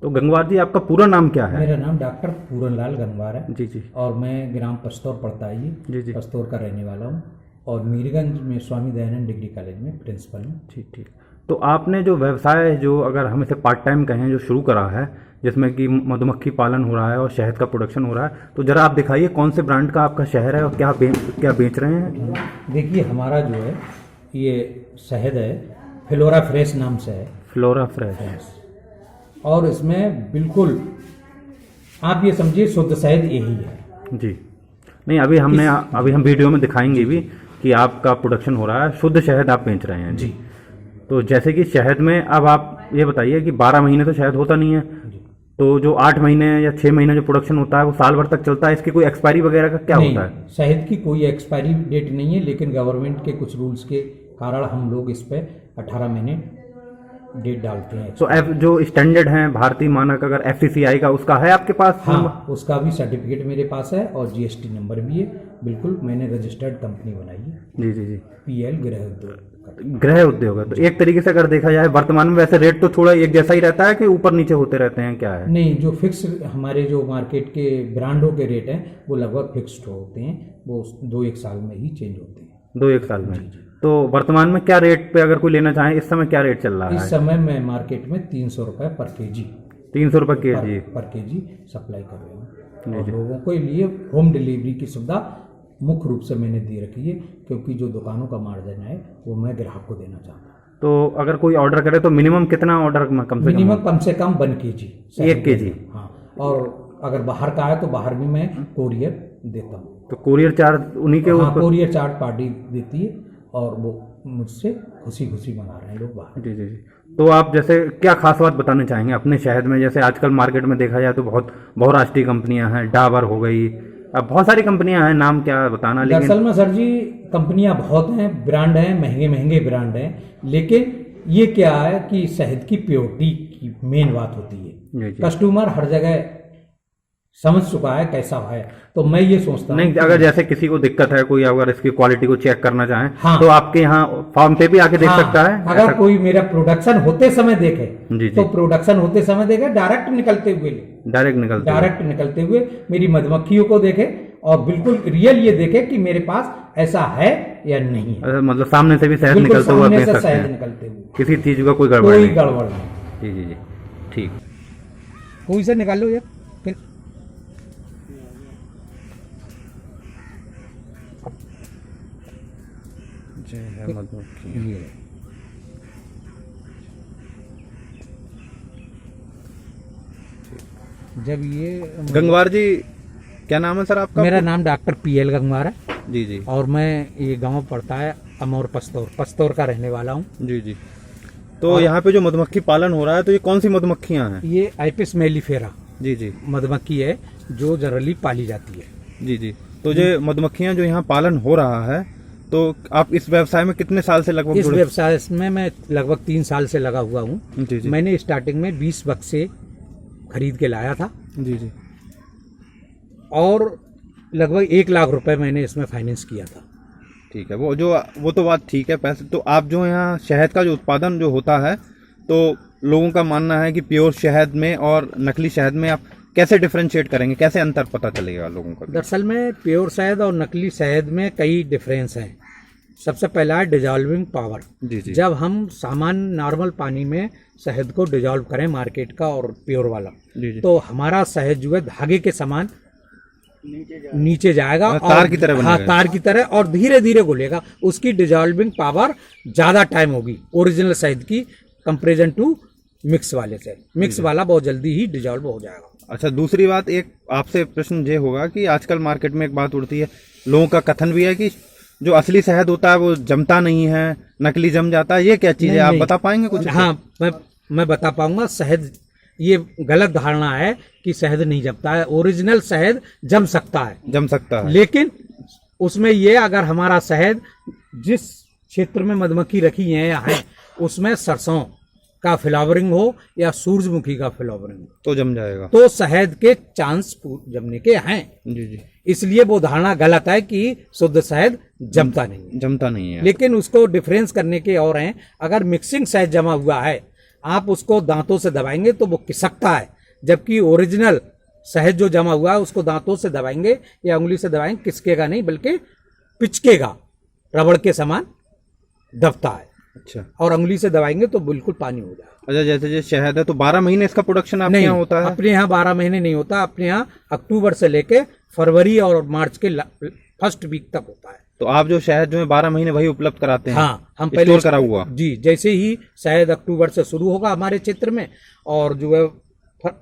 तो गंगवार जी, आपका पूरा नाम क्या है? मेरा नाम डॉक्टर पूरनलाल गंगवार है जी जी और मैं ग्राम पस्तौर पड़ताई जी जी। पस्तौर का रहने वाला हूँ और मीरगंज में स्वामी दयानंद डिग्री कॉलेज में प्रिंसिपल हूँ। ठीक ठीक। तो आपने जो व्यवसाय, जो अगर हम इसे पार्ट टाइम कहें, जो शुरू करा है, जिसमें कि मधुमक्खी पालन हो रहा है और शहद का प्रोडक्शन हो रहा है, तो ज़रा आप दिखाइए कौन से ब्रांड का आपका शहर है और क्या बेच रहे हैं? देखिए, हमारा जो है ये शहद है, फ्लोरा फ्रेश नाम से है। Flora fresh. और इसमें बिल्कुल आप ये समझिए शुद्ध शहद यही है जी। नहीं, अभी हम वीडियो में दिखाएंगे भी कि आपका प्रोडक्शन हो रहा है, शुद्ध शहद आप बेच रहे हैं जी। तो जैसे कि शहद में, अब आप ये बताइए कि 12 महीने तो शहद होता नहीं है, तो जो 8 महीने या 6 महीने जो प्रोडक्शन होता है वो साल भर तक चलता है। इसकी कोई एक्सपायरी वगैरह का क्या होता है? शहद की कोई एक्सपायरी डेट नहीं है, लेकिन गवर्नमेंट के कुछ रूल्स के कारण हम लोग इस पे 18 महीने डेट डालते हैं। तो जो स्टैंडर्ड है भारतीय मानक, अगर FCCI का, उसका है आपके पास? हाँ, उसका भी सर्टिफिकेट मेरे पास है और GST नंबर भी है। बिल्कुल, मैंने रजिस्टर्ड कंपनी बनाई है। जी जी जी। PL गृह उद्योग। गृह उद्योग है, तो एक तरीके से अगर देखा जाए वर्तमान में वैसे रेट तो थोड़ा एक जैसा ही रहता है कि ऊपर नीचे होते रहते हैं, क्या है? नहीं, जो फिक्स हमारे जो मार्केट के ब्रांडों के रेट हैं वो लगभग फिक्स्ड होते हैं, वो 2-1 साल में ही चेंज होते हैं। 2-1 साल में? तो वर्तमान में क्या रेट पे अगर कोई लेना चाहे, इस समय क्या रेट चल रहा है? इस समय मैं मार्केट में 300 रुपये पर केजी 300 रुपये केजी पर केजी सप्लाई कर रहे हैं। और लोगों के लिए होम डिलीवरी की सुविधा मुख्य रूप से मैंने दे रखी है, क्योंकि जो दुकानों का मार्जिन है वो मैं ग्राहक को देना चाहता हूँ। तो अगर कोई ऑर्डर करे तो मिनिमम कितना ऑर्डर कम से मिनिमम कम से कम 1 केजी 1 केजी? हाँ, और अगर बाहर का है तो बाहर भी मैं कोरियर देता हूँ। तो कोरियर चार्ज उन्हीं के ऊपर? कोरियर चार्ज पार्टी देती है और वो मुझसे खुशी मंगा रहे हैं लोग बाहर। जी जी जी। तो आप जैसे क्या खास बात बताना चाहेंगे अपने शहद में? जैसे आजकल मार्केट में देखा जाए तो बहुत बहुराष्ट्रीय कंपनियां हैं, डाबर हो गई, अब बहुत सारी कंपनियां हैं, नाम क्या बताना। लेकिन दरअसल में सर जी, कंपनियां बहुत हैं, ब्रांड हैं, महंगे ब्रांड हैं, लेकिन ये क्या है कि शहद की प्योरिटी की मेन बात होती है। कस्टमर हर जगह समझ चुका है कैसा है, तो मैं ये सोचता हूँ नहीं, अगर जैसे किसी को दिक्कत है, कोई अगर इसकी क्वालिटी को चेक करना चाहे, हाँ, तो आपके यहाँ फार्म पे भी आके देख सकता है। अगर कोई मेरा प्रोडक्शन होते समय देखे तो प्रोडक्शन होते समय देखे, डायरेक्ट निकलते हुए मेरी मधुमक्खियों को देखे और बिल्कुल रियल ये देखे कि मेरे पास ऐसा है या नहीं है। मतलब सामने से भी शहद निकलते हुए देख सकते हैं, किसी चीज का कोई गड़बड़ नहीं। जी जी जी, ठीक। कोई से निकाल लो ये। जय है मधुमक्खी। जब ये गंगवार जी, क्या नाम है सर आपका? मेरा नाम डॉक्टर PL गंगवार है। जी जी। और मैं, ये गांव पड़ता है अमौर पस्तौर का रहने वाला हूँ। जी जी। तो यहाँ पे जो मधुमक्खी पालन हो रहा है, तो ये कौन सी मधुमक्खियाँ हैं? ये एपिस मेलिफेरा जी जी मधुमक्खी है, जो जनरली पाली जाती है। जी जी। तो जो मधुमक्खियाँ जो यहाँ पालन हो रहा है, तो आप इस व्यवसाय में कितने साल से लगभग? इस व्यवसाय में मैं लगभग 3 साल से लगा हुआ हूँ। मैंने स्टार्टिंग में 20 बक्से खरीद के लाया था। जी जी। और लगभग 1 लाख रुपए मैंने इसमें फाइनेंस किया था। ठीक है, वो तो बात ठीक है, पैसे तो आप जो यहाँ शहद का जो उत्पादन जो होता है, तो लोगों का मानना है कि प्योर शहद में और नकली शहद में आप कैसे डिफरेंशिएट करेंगे, कैसे अंतर पता चलेगा लोगों को? दरअसल में प्योर शहद और नकली शहद में कई डिफरेंस हैं। सबसे पहला है डिजॉल्विंग पावर। जी जी। जब हम सामान्य नॉर्मल पानी में शहद को डिजॉल्व करें, मार्केट का और प्योर वाला, जी जी, तो हमारा शहद जो है धागे के समान नीचे जाएगा, तार की तरह। हाँ, तार की तरह, और धीरे धीरे घुलेगा। उसकी डिजॉल्विंग पावर ज्यादा टाइम होगी ओरिजिनल शहद की कंपेरिजन टू मिक्स वाले से। मिक्स वाला बहुत जल्दी ही डिजॉल्व हो जाएगा। अच्छा, दूसरी बात, एक आपसे प्रश्न ये होगा कि आजकल मार्केट में एक बात उड़ती है, लोगों का कथन भी है कि जो असली शहद होता है वो जमता नहीं है, नकली जम जाता है। ये क्या चीज है, आप बता पाएंगे कुछ? हाँ, मैं बता पाऊंगा। शहद, ये गलत धारणा है कि शहद नहीं जमता है। ओरिजिनल शहद जम सकता है, लेकिन उसमें ये, अगर हमारा शहद जिस क्षेत्र में मधुमक्खी रखी है या है, उसमें सरसों का फ्लावरिंग हो या सूरजमुखी का फ्लावरिंग हो, तो जम जाएगा, तो शहद के चांस जमने के हैं। जी जी। इसलिए वो धारणा गलत है कि शुद्ध शहद जमता नहीं है। लेकिन उसको डिफरेंस करने के और हैं। अगर मिक्सिंग शहद जमा हुआ है, आप उसको दांतों से दबाएंगे तो वो खिसकता है, जबकि ओरिजिनल शहद जो जमा हुआ है उसको दांतों से दबाएंगे या उंगली से दबाएंगे, किसकेगा नहीं बल्कि पिचकेगा, रबड़ के समान दबता है। अच्छा, और उंगली से दबाएंगे तो बिल्कुल पानी हो जाएगा। अच्छा, जैसे जो शहद है तो 12 महीने इसका प्रोडक्शन आपके नहीं यहाँ होता है? अपने यहाँ 12 महीने नहीं होता, अपने यहाँ अक्टूबर से लेके फरवरी और मार्च के फर्स्ट वीक तक होता है। तो आप जो शहद जो है 12 महीने वही उपलब्ध कराते हैं? हाँ, हम पहले स्टोर करा हुआ? जी, जैसे ही शायद अक्टूबर से शुरू होगा हमारे क्षेत्र में और जो है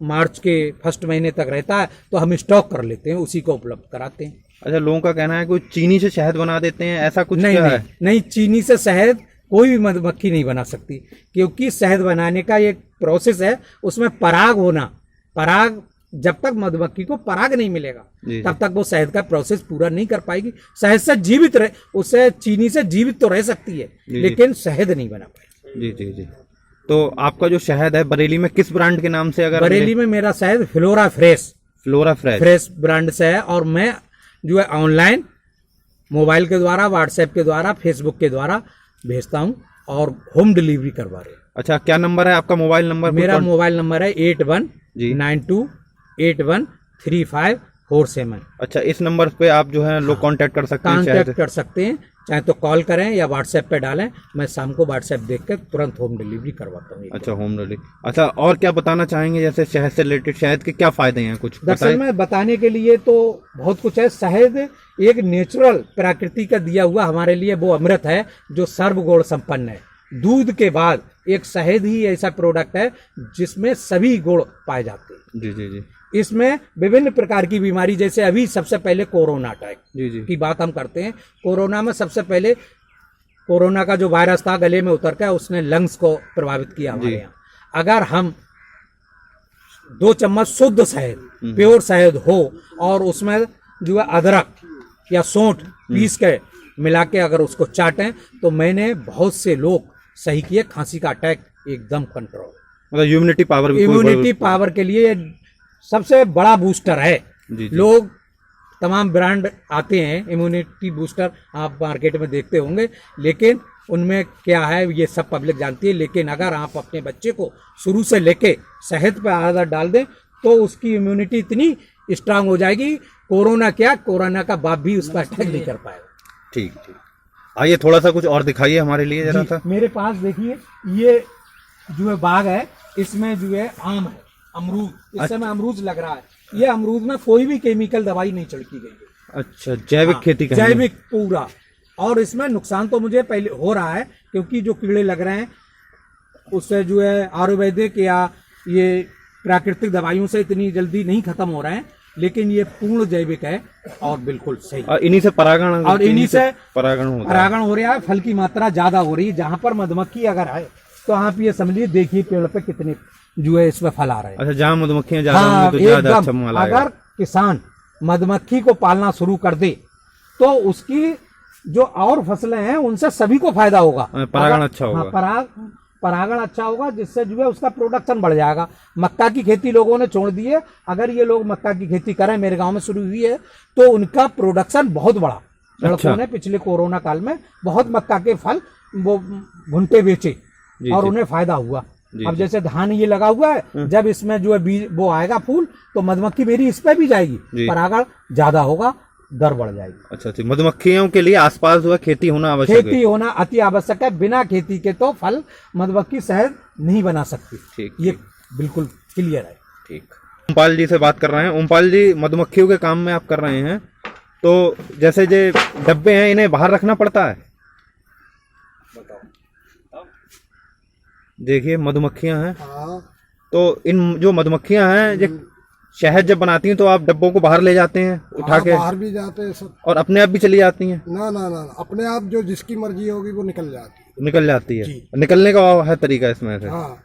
मार्च के फर्स्ट महीने तक रहता है तो हम स्टॉक कर लेते हैं, उसी को उपलब्ध कराते हैं। अच्छा, लोगों का कहना है कि चीनी से शहद बना देते हैं, ऐसा कुछ नहीं, क्या नहीं, है? नहीं, चीनी से शहद कोई भी मधुमक्खी नहीं बना सकती, क्योंकि शहद बनाने का एक प्रोसेस है, उसमें पराग होना, पराग जब तक मधुमक्खी को पराग नहीं मिलेगा तब तक वो शहद का प्रोसेस पूरा नहीं कर पाएगी। शहद से जीवित रहे, उससे चीनी से जीवित तो रह सकती है लेकिन शहद नहीं बना पाएगी। जी जी जी। तो आपका जो शहद है बरेली में किस ब्रांड के नाम से? अगर बरेली में मेरा शहद फ्लोरा फ्रेश ब्रांड से है और मैं जो है ऑनलाइन मोबाइल के द्वारा, व्हाट्सएप के द्वारा, फेसबुक के द्वारा भेजता हूँ और होम डिलीवरी करवा रहे हैं। अच्छा, क्या नंबर है आपका? Mobile number? मेरा मोबाइल नंबर है 8192813547। अच्छा, इस नंबर पे आप जो है लोग कांटेक्ट कर सकते हैं? कांटेक्ट कर सकते हैं, चाहे तो कॉल करें या व्हाट्सएप पे डालें, मैं शाम को व्हाट्सएप देख कर तुरंत होम डिलीवरी करवाता हूँ। अच्छा, होम डिलीवरी। अच्छा, और क्या बताना चाहेंगे जैसे शहद से रिलेटेड, शहद के क्या फायदे हैं कुछ? दरअसल में बताने के लिए तो बहुत कुछ है। शहद एक नेचुरल प्रकृति का दिया हुआ हमारे लिए वो अमृत है जो सर्वगुण संपन्न है। दूध के बाद एक शहद ही ऐसा प्रोडक्ट है जिसमें सभी गुण पाए जाते हैं। जी जी जी। इसमें विभिन्न प्रकार की बीमारी, जैसे अभी सबसे पहले कोरोना अटैक की बात हम करते हैं। कोरोना में सबसे पहले कोरोना का जो वायरस था गले में उतर कर उसने लंग्स को प्रभावित किया हमारे यहाँ। अगर हम 2 चम्मच शुद्ध शहद, प्योर शहद हो और उसमें जो है अदरक या सौंठ पीस के मिला के अगर उसको चाटें तो मैंने बहुत से लोग सही किए, खांसी का अटैक एकदम कंट्रोल। मतलब इम्यूनिटी पावर के लिए सबसे बड़ा बूस्टर है। जी। लोग तमाम ब्रांड आते हैं इम्यूनिटी बूस्टर, आप मार्केट में देखते होंगे, लेकिन उनमें क्या है ये सब पब्लिक जानती है। लेकिन अगर आप अपने बच्चे को शुरू से लेके शहद पे आदत डाल दें तो उसकी इम्यूनिटी इतनी स्ट्रांग हो जाएगी, कोरोना क्या, कोरोना का बाप भी उस पर अटैक नहीं कर पाएगा। ठीक ठीक। आइए थोड़ा सा कुछ और दिखाइए हमारे लिए जरा सा। मेरे पास देखिए ये जो है बाग है, इसमें जो है आम है, अमरूद, इस समय अमरूद लग रहा है। ये अमरूद में कोई भी केमिकल दवाई नहीं छिड़की गई है। अच्छा, जैविक खेती का? जैविक पूरा। और इसमें नुकसान तो मुझे पहले हो रहा है क्योंकि जो कीड़े लग रहे हैं उससे जो है आयुर्वेदिक या ये प्राकृतिक दवाइयों से इतनी जल्दी नहीं खत्म हो रहे हैं, लेकिन ये पूर्ण जैविक है और बिल्कुल सही। और इन्हीं से परागण परागण हो रहा है। फल की मात्रा ज्यादा हो रही है। जहाँ पर मधुमक्खी अगर है तो आप ये समझिए, देखिए पेड़ पे कितने जो है इसमें फल आ रहे हैं। अच्छा, जहाँ मधुमक्खियां ज्यादा होंगी तो ज्यादा अच्छा माल आएगा। अगर किसान मधुमक्खी को पालना शुरू कर दे तो उसकी जो और फसलें हैं उनसे सभी को फायदा होगा। परागण अच्छा होगा। परागण अच्छा होगा, जिससे जो है उसका प्रोडक्शन बढ़ जाएगा। मक्का की खेती लोगों ने छोड़ दी है। अगर ये लोग मक्का की खेती करें, मेरे गांव में शुरू हुई है, तो उनका प्रोडक्शन बहुत बड़ा। लड़कों ने पिछले कोरोना काल में बहुत मक्का के फल वो भुंटे बेचे और उन्हें फायदा हुआ। अब जैसे धान ये लगा हुआ है, जब इसमें जो है बीज वो आएगा फूल, तो मधुमक्खी मेरी इस पे भी जाएगी, परागण ज्यादा होगा, दर बढ़ जाएगी। अच्छा, मधुमक्खियों के लिए आसपास जो है खेती होना आवश्यक है। खेती होना अति आवश्यक है। बिना खेती के तो फल मधुमक्खी शहद नहीं बना सकती। ठीक, ये बिल्कुल क्लियर है। ठीक। ओमपाल जी से बात कर रहे हैं। ओमपाल जी, मधुमक्खियों के काम में आप कर रहे हैं, तो जैसे जो डब्बे हैं इन्हें बाहर रखना पड़ता है? देखिए मधुमक्खियां हैं, तो इन जो मधुमक्खियां हैं जो शहद जब बनाती हैं तो आप डब्बों को बाहर ले जाते हैं उठा के? बाहर भी जाते हैं सब। और अपने आप भी चली जाती हैं? ना ना ना, अपने आप जो जिसकी मर्जी होगी वो निकल जाती है। निकलने का है तरीका इसमें से? हाँ।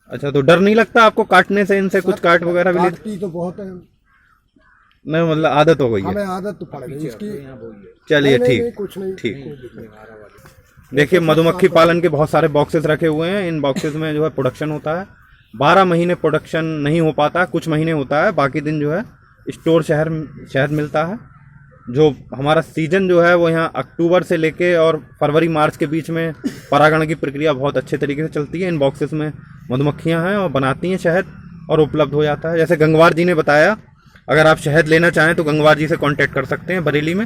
अच्छा, तो डर नहीं लगता आपको काटने से? इनसे कुछ काट वगैरह भी काटती तो बहुत है। नहीं, मतलब आदत हो गई है? हमें आदत तो पड़ गई इसकी। चलिए ठीक, कुछ नहीं, ठीक। देखिए मधुमक्खी पालन के बहुत सारे बॉक्सेस रखे हुए हैं। इन बॉक्सेस में जो है प्रोडक्शन होता है। 12 महीने प्रोडक्शन नहीं हो पाता, कुछ महीने होता है, बाकी दिन जो है स्टोर शहद मिलता है। जो हमारा सीजन जो है वो यहाँ अक्टूबर से लेके और फरवरी मार्च के बीच में परागण की प्रक्रिया बहुत अच्छे तरीके से चलती है। इन बॉक्सेस में मधुमक्खियाँ हैं और बनाती हैं शहद। और उपलब्ध हो जाता है। जैसे गंगवार जी ने बताया, अगर आप शहद लेना चाहें तो गंगवार जी से कांटेक्ट कर सकते हैं बरेली में।